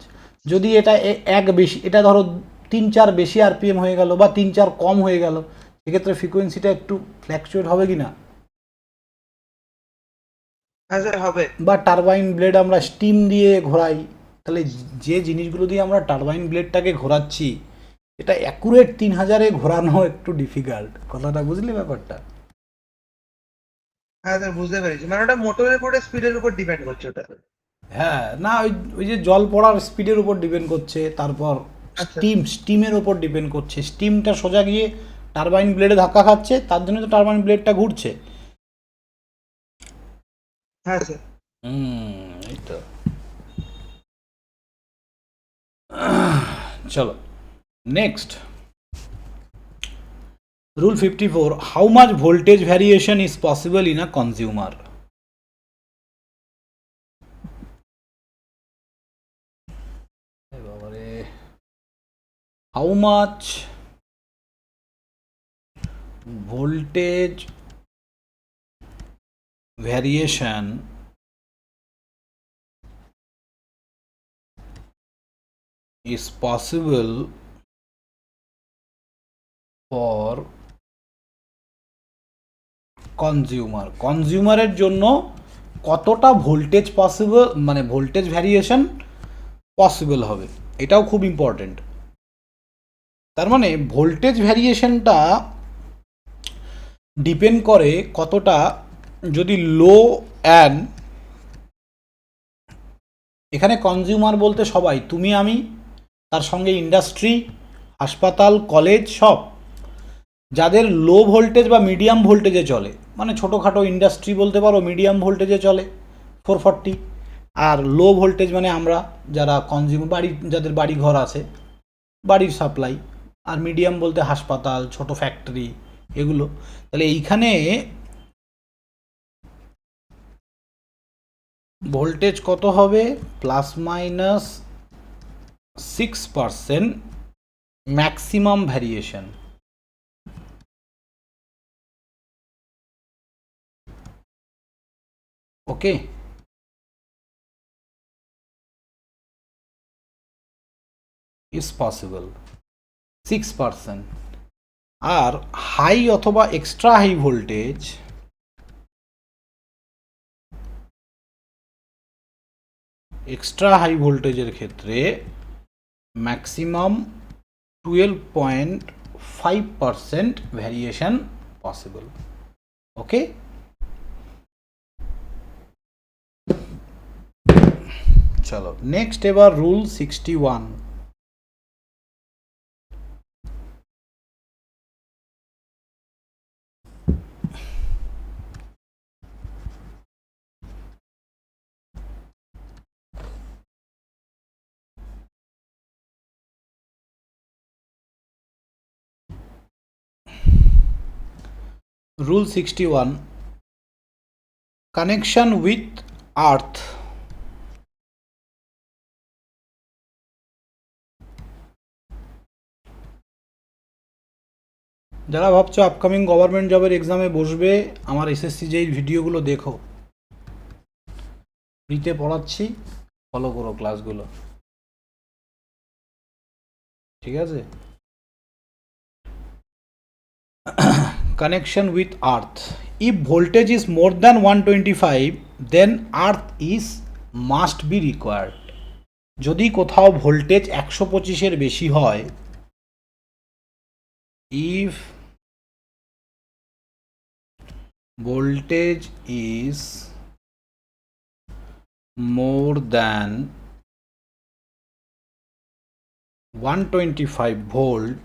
যদি এটা এক বেশি, এটা ধরো 3-4 বেশি আরপিএম হয়ে গেল বা 3-4 কম হয়ে গেল, সেক্ষেত্রে ফ্রিকোয়েন্সিটা একটু ফ্ল্যাকচুয়েট হবে কি না? হ্যাঁ স্যার হবে। বা টারবাইন ব্লেড আমরা স্টিম দিয়ে ঘোরাই, তাহলে যে জিনিসগুলো দিয়ে আমরা টারবাইন ব্লেডটাকে ঘোরাচ্ছি এটা অ্যাকুরেট 3000-এ ঘোরানো একটু ডিফিকাল্ট। কথাটা বুঝলে ব্যাপারটা? হ্যাঁ স্যার বুঝতে পেরেছি, মানে ওটা মোটরের উপরে স্পিডের উপর ডিপেন্ড করছে ওটা। হ্যাঁ, না ওই ওই যে জল পড়ার স্পিডের উপর ডিপেন্ড করছে, তারপর আচ্ছা। স্টিমের উপর ডিপেন্ড করছে। স্টিমটা সোজা গিয়ে টারবাইন ব্লেডে ধাক্কা খাচ্ছে, তার জন্য তো টারবাইন ব্লেডটা ঘুরছে। হ্যাঁ স্যার। এই তো। চলো next, rule 54, how much voltage variation is possible in a consumer? How much voltage variation is possible for consumer? কনজিউমারের জন্য কতটা ভোল্টেজ পসিবল, মানে ভোল্টেজ ভ্যারিয়েশন পসিবল হবে, এটাও খুব ইম্পর্টেন্ট। তার মানে ভোল্টেজ ভ্যারিয়েশনটা ডিপেন্ড করে কতটা, যদি লো অ্যান্ড, এখানে কনজিউমার বলতে সবাই, তুমি আমি, তার সঙ্গে ইন্ডাস্ট্রি, হাসপাতাল, কলেজ, সব যাদের লো ভোল্টেজ বা মিডিয়াম ভোল্টেজে চলে, মানে ছোটোখাটো ইন্ডাস্ট্রি বলতে পারো মিডিয়াম ভোল্টেজে চলে 440, আর লো ভোল্টেজ মানে আমরা যারা কনজিউমার, যাদের বাড়ি ঘর আছে, বাড়ির সাপ্লাই, আর মিডিয়াম বলতে হাসপাতাল, ছোট ফ্যাক্টরি, এগুলো। তাহলে এইখানে ভোল্টেজ কত হবে? ±6% maximum variation. Okay, is possible 6%। আর হাই অথবা extra high voltage, extra high ভোল্টেজের ক্ষেত্রে ম্যাক্সিমাম 12.5% ভ্যারিয়েশন পসিবল। ওকে, চলো নেক্সট, এবার rule 61। Rule 61, connection with earth. যারা ভাবছো আপকামিং গভর্নমেন্ট জবের এক্সামে বসবে, আমার এসএসসি যেই ভিডিওগুলো দেখো, ফ্রিতে পড়াচ্ছি, ফলো করো ক্লাসগুলো, ঠিক আছে? Connection with earth. If voltage is more than 125, then earth is must be required. যদি কোথাও ভোল্টেজ 125-এর বেশি হয়, if voltage is more than 125 volt,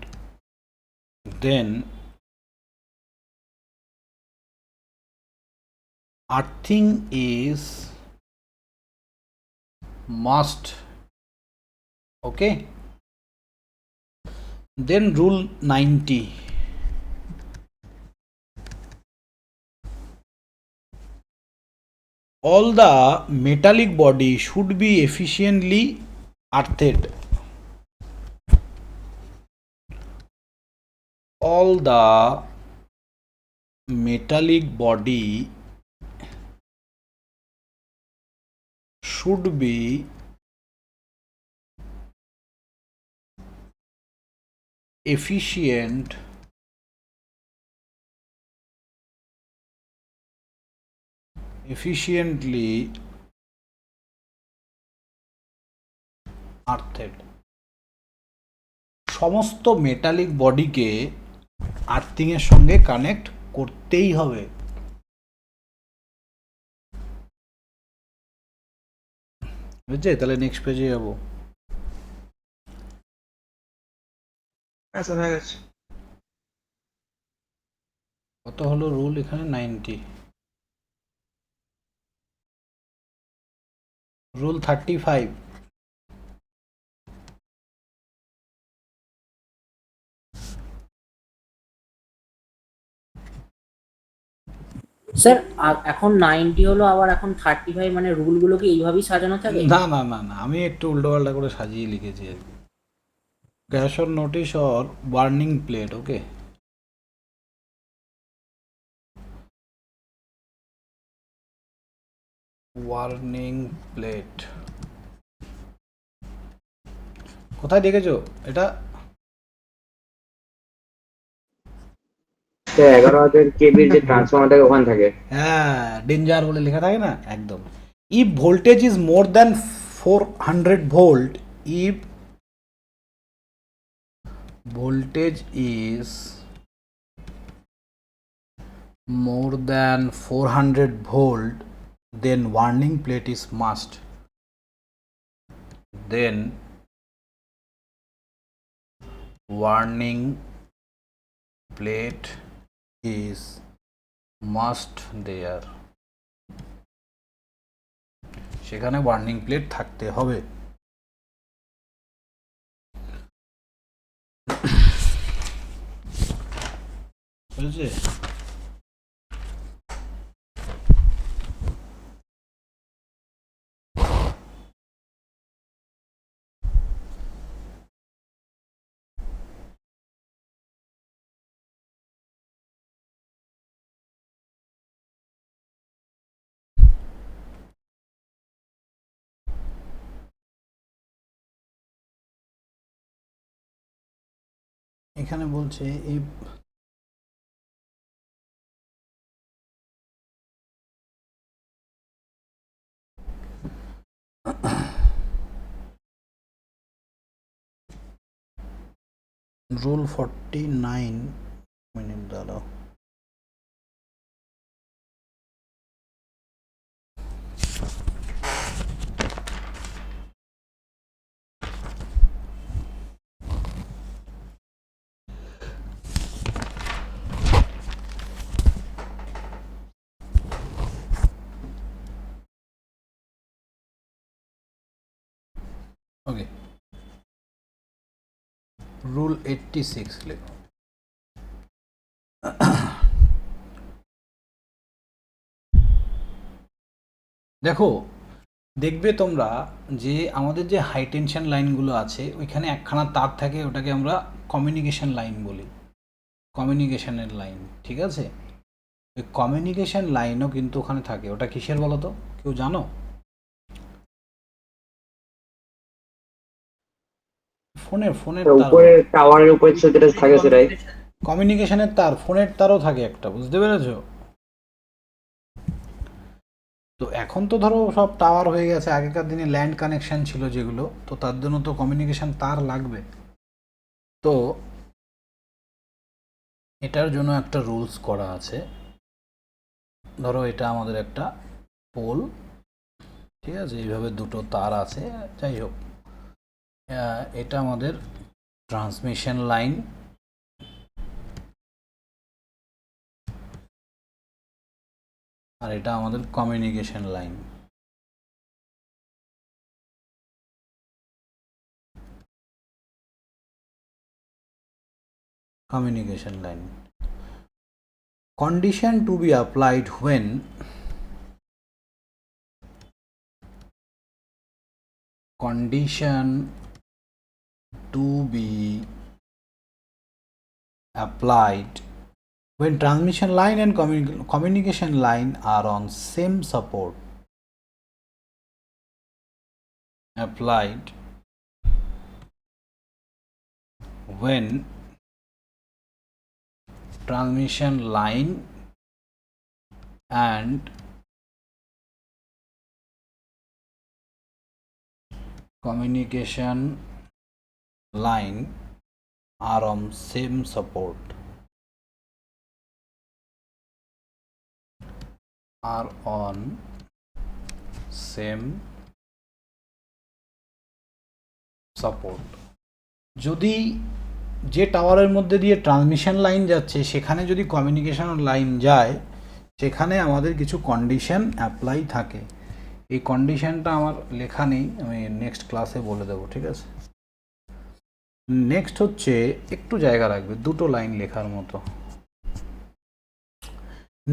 then earthing is must. Okay, then rule 90, all the metallic body should be efficiently earthed. All the metallic body should be efficiently earthed. সমস্ত metallic বডিকে earthing এর সঙ্গে connect করতেই হবে। বুঝছে? তাহলে next পেজে যাব। হ্যাঁ স্যার হয়ে গেছে। কত হলো রুল এখানে? 90। রুল 35। স্যার এখন 90 হলো, আবার এখন 35, মানে রুলগুলো কি এইভাবেই সাজানো থাকে? না না না না, আমি একটু উল্টোপাল্টা করে সাজিয়ে লিখেছি আর কি। Cash or notice or warning plate, okay. Warning plate কোথায় দেখেছো এটা? 11,000 কেবির যে ট্রান্সফর্মার থাকে ওখানে থাকে। হ্যাঁ, ডেঞ্জার বলে লেখা থাকে না, একদম। If voltage is more than 400 volt, if voltage is more than 400 volt, then warning plate is must. Then warning plate is must there. সেখানে ওয়ার্নিং প্লেট থাকতে হবে। বুঝেছে? এখানে বলছে এই রুল 49 মিনিট দাঁড়াও। ওকে, রুল 86 লেখো। দেখো, দেখবে তোমরা যে আমাদের যে হাই টেনশন লাইনগুলো আছে ওইখানে একখানা তার থাকে, ওটাকে আমরা কমিউনিকেশন লাইন বলি, কমিউনিকেশনের লাইন, ঠিক আছে? ওই কমিউনিকেশন লাইনও কিন্তু ওখানে থাকে। ওটা কিসের বলো তো, কেউ জানো? ফোনের তার, উপরে টাওয়ারের উপরে যেটা থাকে সেটাই কমিউনিকেশনের তার, ফোনের তারও থাকে একটা, বুঝতে পেরেছো? তো এখন তো ধরো সব টাওয়ার হয়ে গেছে, আগেকার দিনে ল্যান্ড কানেকশন ছিল যেগুলো, তো তার জন্য তো কমিউনিকেশন তার লাগবে। তো এটার জন্য একটা রুলস করা আছে। ধরো এটা আমাদের একটা পোল, ঠিক আছে, এইভাবে দুটো তার আছে, যাই হোক, এটা আমাদের ট্রান্সমিশন লাইন, আর এটা আমাদের communication line. Communication line. Condition to be applied when condition to be applied when transmission line and communication line are on same support. applied when transmission line and communication line are on same support, are on same support. যদি যে টাওয়ারের মধ্যে দিয়ে transmission line যাচ্ছে সেখানে যদি communication line যায়, সেখানে আমাদের কিছু কন্ডিশন অ্যাপ্লাই থাকে। এই কন্ডিশনটা আমার লেখা নেই, আমি নেক্সট ক্লাসে বলে দেবো, ঠিক আছে? নেক্সট হচ্ছে, একটু জায়গা রাখবে, দুটো লাইন লেখার মতো।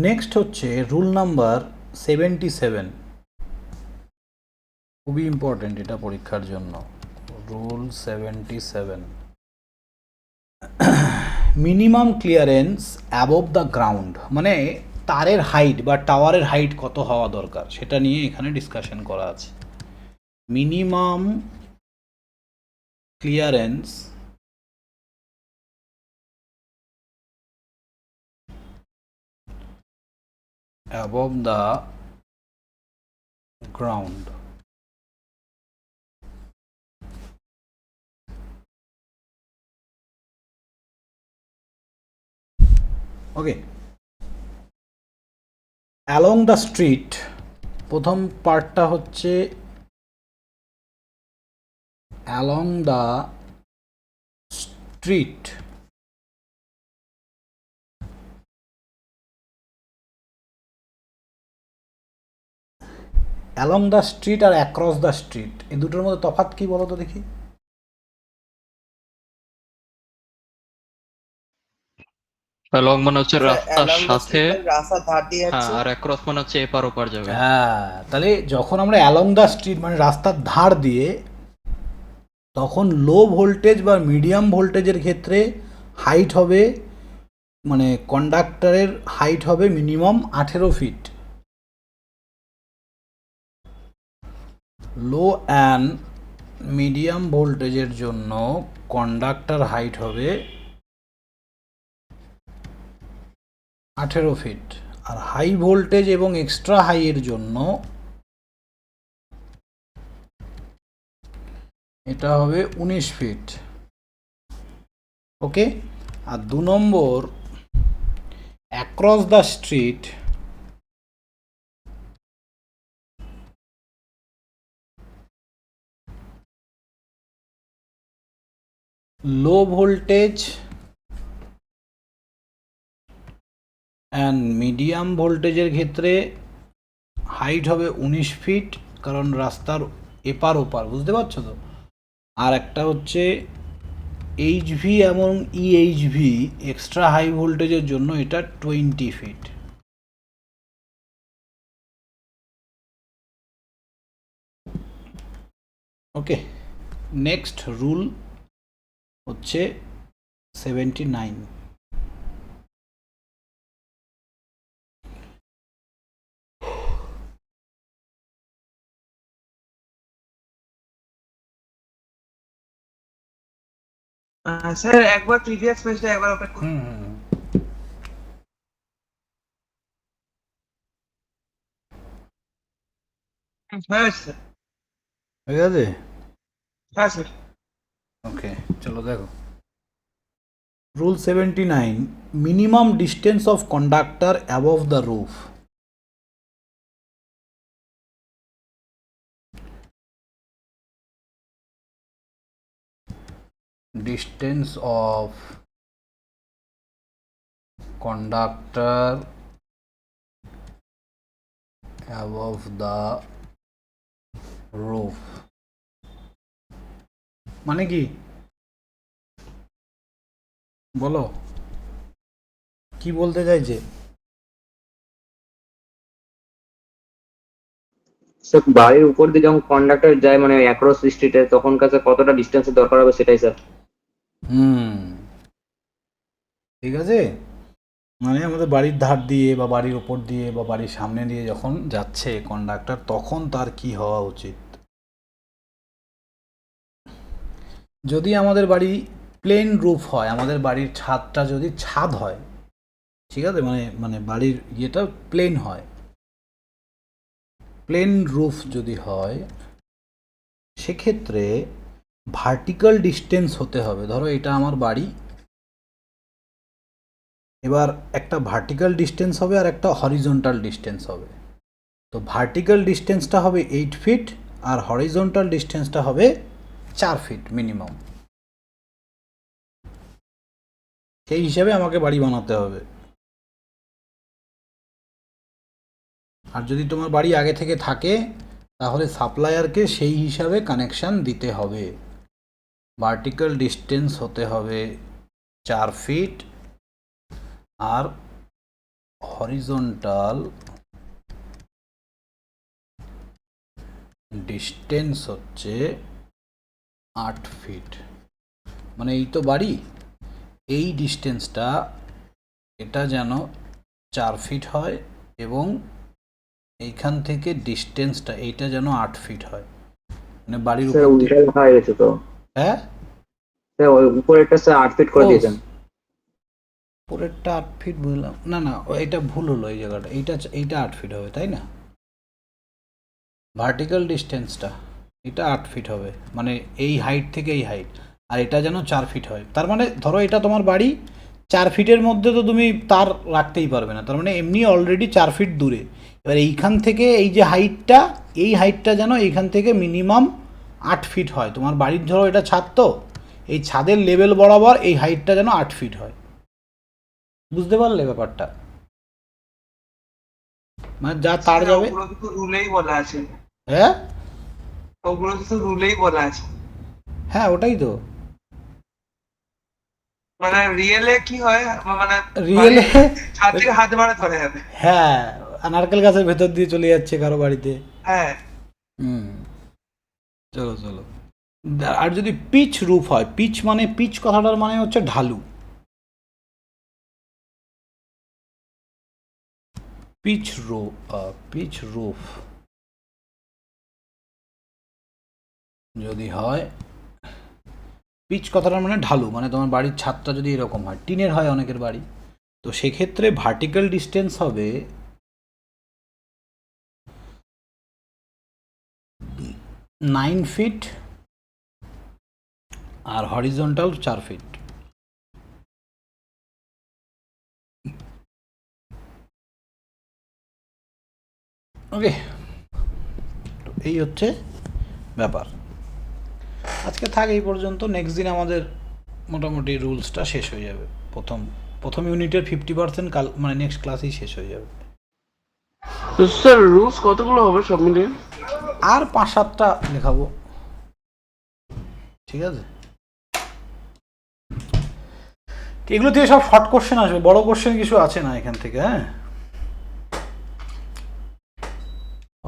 নেক্সট হচ্ছে রুল নাম্বার 77, খুবই ইম্পর্টেন্ট এটা পরীক্ষার জন্য। Rule 77, minimum clearance above the ground, মানে তারের হাইট বা টাওয়ারের হাইট কত হওয়া দরকার সেটা নিয়ে এখানে ডিসকাশন করা আছে। Minimum clearance above the ground. Okay, along the street, প্রথম পার্টটা হচ্ছে along the street, along the street আর অ্যাক্রস দ্য স্ট্রিট, এই দুটোর মধ্যে তফাৎ কি বলো তো দেখি? অ্যালং মানে হচ্ছে রাস্তার সাথে, রাস্তার ধার দিয়ে হ্যাঁ, আর অ্যাক্রস মানে হচ্ছে এপার ওপার যাবে। হ্যাঁ, তাহলে যখন আমরা অ্যালং দ্য স্ট্রিট মানে রাস্তার ধার দিয়ে, তখন লো ভোল্টেজ বা মিডিয়াম ভোল্টেজের ক্ষেত্রে হাইট হবে, মানে কন্ডাক্টরের হাইট হবে minimum 18 feet. Low and medium ভোল্টেজের জন্য কন্ডাক্টর হাইট হবে 18 ফিট, আর হাই ভোল্টেজ এবং এক্সট্রা হাই এর জন্য এটা হবে 19 ফিট। ওকে, আর 2 number across the street, low voltage and medium ভোল্টেজের ক্ষেত্রে হাইট হবে 19 ফিট, কারণ রাস্তার এপার ওপার, বুঝতে পারছো তো? আর একটা হচ্ছে এইচভি এবং ইএইচভি এক্সট্রা হাই ভোল্টেজের জন্য এটা 20 ফিট। ওকে, নেক্সট রুল হচ্ছে 79, স্যার একবার প্রিভিয়াস পেজটা একবার ওপেন করুন। হ্যাঁ স্যার, হয়ে গেছে? হ্যাঁ স্যার। ওকে, চলো দেখো। Rule 79, minimum distance of conductor above the roof. Distance of conductor above the roof মানে কি বলো, কি বলতে চাইছে? স্যার বাড়ির উপর দিয়ে যখন কন্ডাক্টর যায় মানে অ্যাক্রস স্ট্রিটে, তখন কাছে কতটা ডিস্টেন্সের দরকার হবে সেটাই স্যার। ঠিক আছে, মানে আমাদের বাড়ির ধার দিয়ে বা বাড়ির ওপর দিয়ে বা বাড়ির সামনে দিয়ে যখন যাচ্ছে কন্ডাক্টর, তখন তার কি হওয়া উচিত? যদি আমাদের বাড়ি প্লেন রুফ হয়, আমাদের বাড়ির ছাদটা যদি ছাদ হয়, ঠিক আছে, মানে মানে বাড়ির ইয়েটা প্লেন হয়, প্লেন রুফ যদি হয়, সেক্ষেত্রে ভার্টিক্যাল ডিস্টেন্স হতে হবে। ধরো এটা আমার বাড়ি, এবার একটা ভার্টিক্যাল ডিস্টেন্স হবে আর একটা হরিজন্টাল ডিস্টেন্স হবে। তো ভার্টিক্যাল ডিস্টেন্সটা হবে 8 ফিট আর হরিজন্টাল ডিস্টেন্সটা হবে 4 ফিট মিনিমাম। সেই হিসাবে আমাকে বাড়ি বানাতে হবে। আর যদি তোমার বাড়ি আগে থেকে থাকে তাহলে সাপ্লায়ারকে সেই হিসাবে কানেকশন দিতে হবে। ভার্টিক্যাল ডিস্টেন্স হতে হবে 4 ফিট আর হরিজন্টাল ডিস্টেন্স হচ্ছে 8 ফিট। মানে এই তো বাড়ি, এই ডিস্টেন্সটা এটা যেন 4 ফিট হয় এবং এইখান থেকে ডিস্টেন্সটা এইটা যেন 8 ফিট হয়। মানে বাড়ির স্যার উপর উল্টা লেখা হয়ে গেছে তো। হ্যাঁ, স্যার ওই উপরেরটা স্যার 8 ফিট করে দিয়েছেন। উপরেরটা 8 ফিট বুঝলাম না, না এটা ভুল হলো, এই জায়গাটা এইটা 8 ফিট হবে, তাই না? ভার্টিক্যাল ডিস্টেন্সটা এটা 8 ফিট হবে, মানে এই হাইট থেকে এই হাইট, আর এটা যেন 4 ফিট হয়। তার মানে ধরো এটা তোমার বাড়ি, 4 ফিটের মধ্যে তো তুমি তার রাখতেই পারবে না, তার মানে এমনি অলরেডি 4 ফিট দূরে। এবার এইখান থেকে এই যে হাইটটা, এই হাইটটা যেন এইখান থেকে মিনিমাম 8 ফিট হয়। তোমার বাড়ির ধরো এটা ছাদ, তো এই ছাদের লেভেল বরাবর এই হাইটটা যেন 8 ফিট হয়। বুঝতে পারলে ব্যাপারটা? মানে যা তার যাবে। ওগুলো কিন্তু রুলেই বলা আছে। হ্যাঁ ওগুলো কিন্তু রুলেই বলা আছে। হ্যাঁ, ওটাই তো। মানে রিয়েলে কি হয়, মানে রিয়েলে ছাদ থেকে হাত বাড়া ধরে যাবে। হ্যাঁ, নারকেল গাছের ভেতর দিয়ে চলে যাচ্ছে কারো বাড়িতে। হ্যাঁ, চলো চলো। আর যদি পিচ রুফ হয়, পিচ মানে, পিচ কথাটার মানে হচ্ছে ঢালু। পিচ রুফ যদি হয়, পিচ কথাটার মানে ঢালু, মানে তোমার বাড়ির ছাদটা যদি এরকম হয়, টিনের হয় অনেকের বাড়ি, তো সেক্ষেত্রে ভার্টিক্যাল ডিস্টেন্স হবে 9 ফিট আর হরিজন্টাল 4 ফিট। ওকে, এই হচ্ছে ব্যাপার। আজকে থাক এই পর্যন্ত। নেক্সট দিন আমাদের মোটামুটি রুলসটা শেষ হয়ে যাবে। প্রথম ইউনিটের 50% কাল, মানে নেক্সট ক্লাসেই শেষ হয়ে যাবে। তো স্যার রুলস কতগুলো হবে সব মিলিয়ে? আর 5-7টা লেখাবো, ঠিক আছে? এগুলো থেকে সব শর্ট কোশ্চেন আসবে, বড় কোশ্চেন কিছু আছে না এখান থেকে। হ্যাঁ,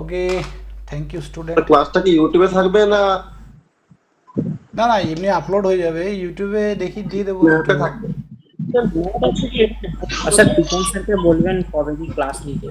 ওকে, থ্যাংক ইউ স্টুডেন্ট। ক্লাসটা কি ইউটিউবে থাকবে না? না না, এমনি আপলোড হয়ে যাবে ইউটিউবে, দেখি দিয়ে দেবো। আচ্ছা, বিপন স্যারকে বলবেন কবে কি ক্লাস নিতে।